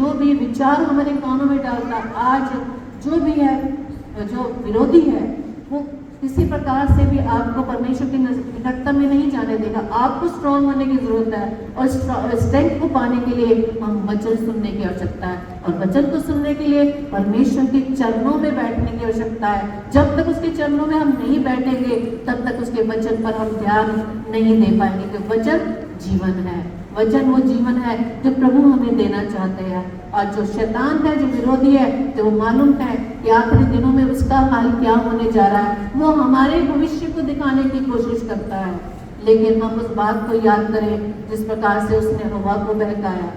जो भी विचार हमारे कानों में डालता है, आज जो भी है, जो विरोधी है, वो किसी प्रकार से भी आपको परमेश्वर की निकटता में नहीं जाने देगा। आपको स्ट्रॉन्ग होने की जरूरत है, और स्ट्रेंथ को पाने के लिए हम वचन सुनने की आवश्यकता है, और वचन को सुनने के लिए परमेश्वर के चरणों में बैठने की आवश्यकता है। जब तक उसके चरणों में हम नहीं बैठेंगे, तब तक उसके वचन पर हम ध्यान नहीं दे पाएंगे, क्योंकि वचन जीवन है। वचन वो जीवन है जो प्रभु हमें देना चाहते हैं। और जो शैतान है, जो विरोधी है, जो मालूम है कि आखिरी दिनों में उसका हाल क्या होने जा रहा है, वो हमारे भविष्य को दिखाने की कोशिश करता है। लेकिन हम उस बात को याद करें जिस प्रकार से उसने हवा को बहकाया।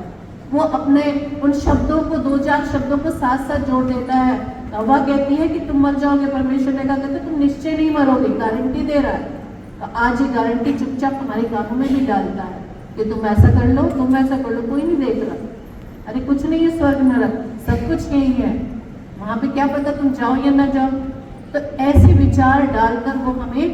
वो अपने उन शब्दों को, 2-4 शब्दों को साथ साथ जोड़ देता है। हवा कहती है कि तुम मर जाओगे, परमेश्वर ने कहा कहते तुम निश्चय नहीं मरोगे, गारंटी दे रहा है। तो आज ये गारंटी चुपचाप हमारे कानों में भी डालता है कि तुम ऐसा कर लो, तुम ऐसा कर लो, कोई नहीं देख रहा। अरे कुछ नहीं है स्वर्ग नरक, सब कुछ यही है, वहां पे क्या पता तुम जाओ या ना जाओ। तो ऐसे विचार डालकर वो हमें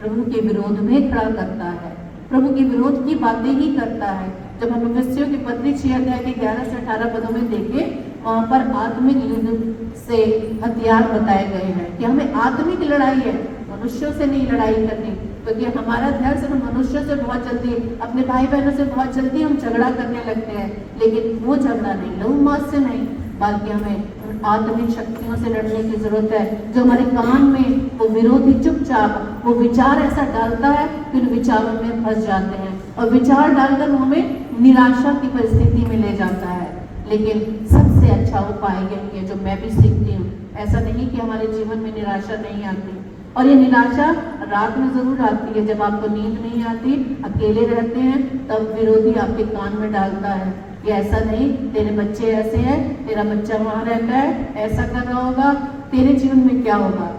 प्रभु के विरोध में खड़ा करता है, प्रभु के विरोध की बातें ही करता है। जब हम इफिसियों की पत्री 6 अध्याय के 11 से 18 पदों में देखें, वहां पर आत्मिक युद्ध से हथियार बताए गए हैं कि हमें आत्मिक लड़ाई है, मनुष्यों से नहीं लड़ाई करनी। क्योंकि हमारा ध्यान सिर्फ मनुष्यों से बहुत जल्दी, अपने भाई बहनों से बहुत जल्दी हम झगड़ा करने लगते हैं, लेकिन वो झगड़ा नहीं, लहू मांस से नहीं, बल्कि हमें आत्मिक शक्तियों से लड़ने की जरूरत है। जो हमारे कान में वो विरोधी चुपचाप वो विचार ऐसा डालता है कि उन विचारों में फंस जाते हैं, और विचार डालकर हमें निराशा की परिस्थिति में ले जाता है। लेकिन सबसे अच्छा उपाय यही है, जो मैं भी सीखती हूँ। ऐसा नहीं कि हमारे जीवन में निराशा नहीं आती, और ये निराशा रात में जरूर आती है, जब आपको नींद नहीं आती, अकेले रहते हैं, तब विरोधी आपके कान में डालता है कि ऐसा नहीं, तेरे बच्चे ऐसे हैं, तेरा बच्चा वहां रहता है, ऐसा कर रहा होगा, तेरे जीवन में क्या होगा।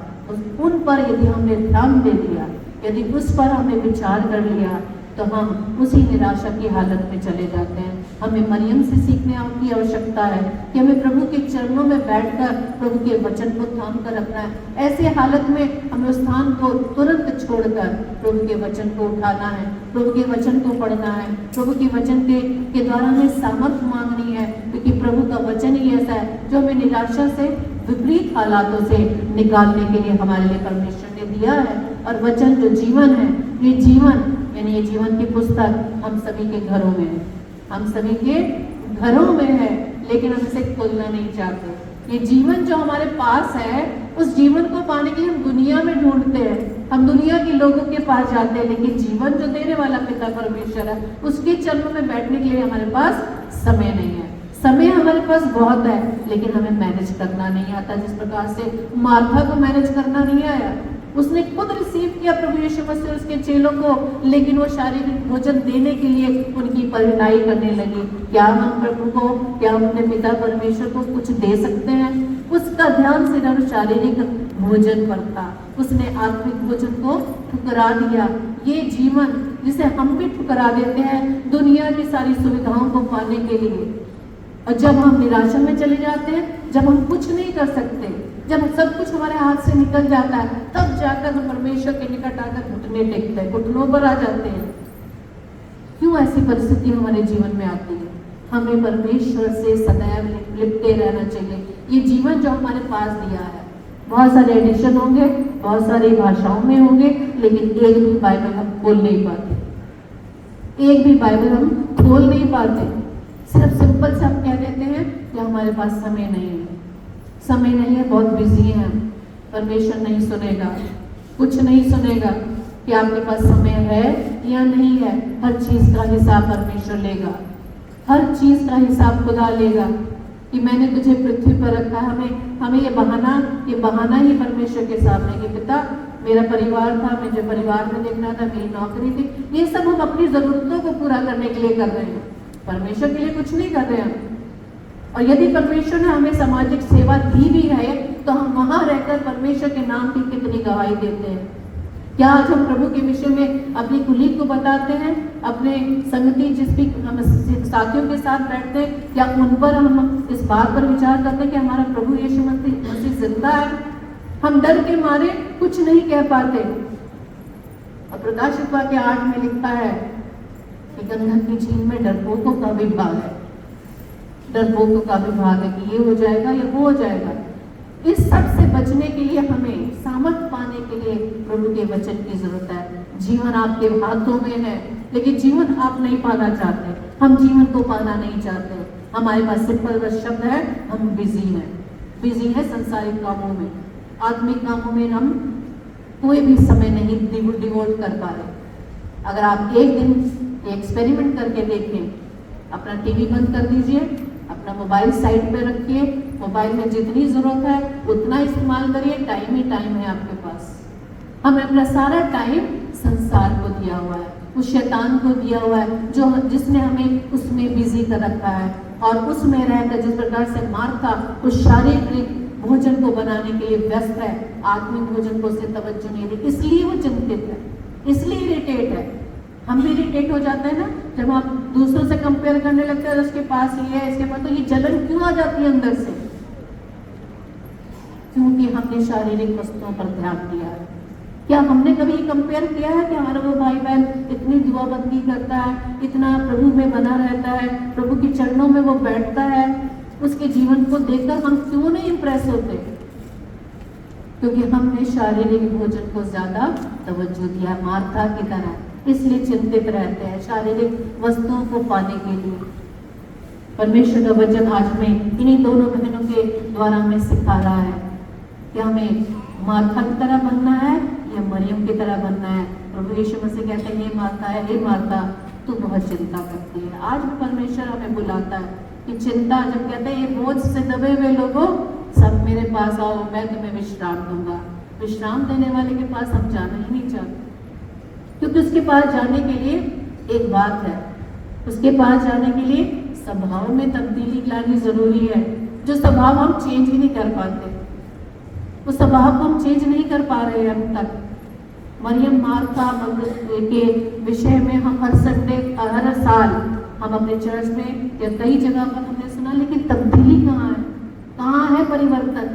उन पर यदि हमने ध्यान दे दिया, यदि उस पर हमने विचार कर लिया, तो हम उसी निराशा की हालत में चले जाते हैं। हमें मरियम से सीखने की आवश्यकता है कि हमें प्रभु के चरणों में बैठकर प्रभु के वचन को थाम कर रखना है। ऐसे हालत में हमें उस स्थान को तुरंत छोड़कर प्रभु के वचन को उठाना है, प्रभु के वचन को पढ़ना है, प्रभु के वचन के द्वारा हमें सामर्थ मांगनी है, क्योंकि प्रभु का वचन ही ऐसा है जो हमें निराशा से, विपरीत हालातों से निकालने के लिए हमारे लिए परमेश्वर ने दिया है। और वचन जो जीवन है, ये जीवन यानी ये जीवन की पुस्तक हम सभी के घरों में है, हम सभी के घरों में है, लेकिन हम इसे खोलना नहीं चाहते। ये जीवन जो हमारे पास है, उस जीवन को पाने के लिए हम दुनिया में ढूंढते हैं, हम दुनिया के लोगों के पास जाते हैं, लेकिन जीवन जो देने वाला पिता परमेश्वर है, उसके चरणों में बैठने के लिए हमारे पास समय नहीं है। समय हमारे पास बहुत है, लेकिन हमें मैनेज करना नहीं आता। जिस प्रकार से मार्था को मैनेज करना नहीं आया, उसने खुद रिसीव किया प्रभु यीशु मसीह और उसके चेलों को, लेकिन वो शारीरिक भोजन देने के लिए उनकी परिणाई करने लगी। क्या हम प्रभु को, क्या हम अपने पिता परमेश्वर को कुछ दे सकते हैं? उसका ध्यान सिर्फ शारीरिक भोजन पर था, उसने आत्मिक भोजन को ठुकरा दिया। ये जीवन जिसे हम भी ठुकरा देते हैं दुनिया की सारी सुविधाओं को पाने के लिए, और जब हम निराशा में चले जाते हैं, जब हम कुछ नहीं कर सकते, जब सब कुछ हमारे हाथ से निकल जाता है, तब जाकर हम परमेश्वर के निकट आकर घुटने टेकते हैं, घुटनों पर आ जाते हैं। क्यों ऐसी परिस्थिति हमारे जीवन में आती है? हमें परमेश्वर से सदैव लिपटे रहना चाहिए। ये जीवन जो हमारे पास दिया है, बहुत सारे एडिशन होंगे, बहुत सारी भाषाओं में होंगे, लेकिन एक भी बाइबल हम खोल नहीं पाते, एक भी बाइबल हम खोल नहीं पाते। सिर्फ सिंपल से हम कह देते हैं कि हमारे पास समय नहीं है, समय नहीं है, बहुत बिजी है। परमेश्वर नहीं सुनेगा, कुछ नहीं सुनेगा कि आपके पास समय है या नहीं है। हर चीज का हिसाब परमेश्वर लेगा, हर चीज का हिसाब खुदा लेगा कि मैंने तुझे पृथ्वी पर रखा। हमें ये बहाना ही परमेश्वर के सामने कि पिता मेरा परिवार था, मुझे परिवार में देखना था, मेरी नौकरी थी, ये सब हम अपनी जरूरतों को पूरा करने के लिए कर रहे हैं, परमेश्वर के लिए कुछ नहीं कर रहे हैं। और यदि परमेश्वर ने हमें सामाजिक सेवा दी भी है, तो हम वहां रहकर परमेश्वर के नाम की कितनी गवाही देते हैं। क्या आज हम प्रभु के विषय में अपनी कुलीग को बताते हैं, अपने संगति जिस भी हम साथियों के साथ बैठते हैं, क्या उन पर हम इस बात पर विचार करते हैं कि हमारा प्रभु यीशु मसीह जिंदा है? हम डर के मारे कुछ नहीं कह पाते। और प्रकाशित वाक्य 8 में लिखा है कि गंगा की झील में डरपोकों का भी भाग है। डरपोकों का भी भाग है कि ये हो जाएगा या वो हो जाएगा। इस सब से बचने के लिए हमें सामर्थ पाने के लिए प्रभु के वचन की जरूरत है। जीवन आपके हाथों में है, लेकिन जीवन आप नहीं पाना चाहते, हम जीवन को पाना नहीं चाहते। हमारे पास सिंपल बस शब्द है, हम बिजी है संसारिक कामों में, आत्मिक कामों में हम कोई भी समय नहीं डिवोट कर पा रहे। अगर आप एक दिन एक्सपेरिमेंट करके देखें, अपना टीवी बंद कर दीजिए, अपना मोबाइल साइड पे रखिए, मोबाइल में जितनी जरूरत है उतना इस्तेमाल करिए, टाइम ही टाइम है आपके पास। हमें अपना सारा टाइम संसार को दिया हुआ है, उस शैतान को दिया हुआ है जो जिसने हमें उसमें बिजी कर रखा है, और उसमें रहकर जिस प्रकार से मार्था उस शारीरिक भोजन को बनाने के लिए व्यस्त है, आत्मिक भोजन को उससे तवज्जो नहीं दी, इसलिए वो चिंतित है, इसलिए इरिटेट है। हम भी इरिटेट हो जाते हैं ना जब आप दूसरों से कंपेयर करने लगते हैं, उसके पास ये है, इसके पास, तो ये जलन क्यों आ जाती है अंदर से? क्योंकि हमने शारीरिक वस्तुओं पर ध्यान दिया है। क्या हमने कभी कंपेयर किया है कि हमारा वो भाई बहन इतनी दुआबंदी करता है, इतना प्रभु में बना रहता है, प्रभु के चरणों में वो बैठता है, उसके जीवन को देखकर हम क्यों नहीं इंप्रेस होते? क्योंकि हमने शारीरिक भोजन को ज्यादा तवज्जो दिया, मार्था की तरह, इसलिए चिंतित रहते हैं शारीरिक वस्तुओं को पाने के लिए। परमेश्वर का वचन आज में इन्हीं दोनों बहनों के द्वारा हमें सिखा रहा है कि हमें मार्था की तरह बनना है या मरियम की तरह बनना है। प्रभु यीशु मसीह कहते हैं, हे मार्था है, हे मार्था, तू बहुत चिंता करती है। आज भी परमेश्वर हमें बुलाता है कि चिंता, जब कहते हैं ये बोझ से दबे हुए लोगों सब मेरे पास आओ, मैं तुम्हें विश्राम दूंगा। विश्राम देने वाले के पास हम जाना ही नहीं चाहते, क्योंकि उसके पास जाने के लिए एक बात है, उसके पास जाने के लिए स्वभाव में तब्दीली लानी जरूरी है, जो स्वभाव हम चेंज ही नहीं कर पाते, उस स्वभाव को हम चेंज नहीं कर पा रहे हैं अब तक। मरियम मार्था के विषय में हम हर संडे, हर साल हम अपने चर्च में या कई जगह पर हमने सुना, लेकिन तब्दीली कहाँ है? कहाँ है परिवर्तन?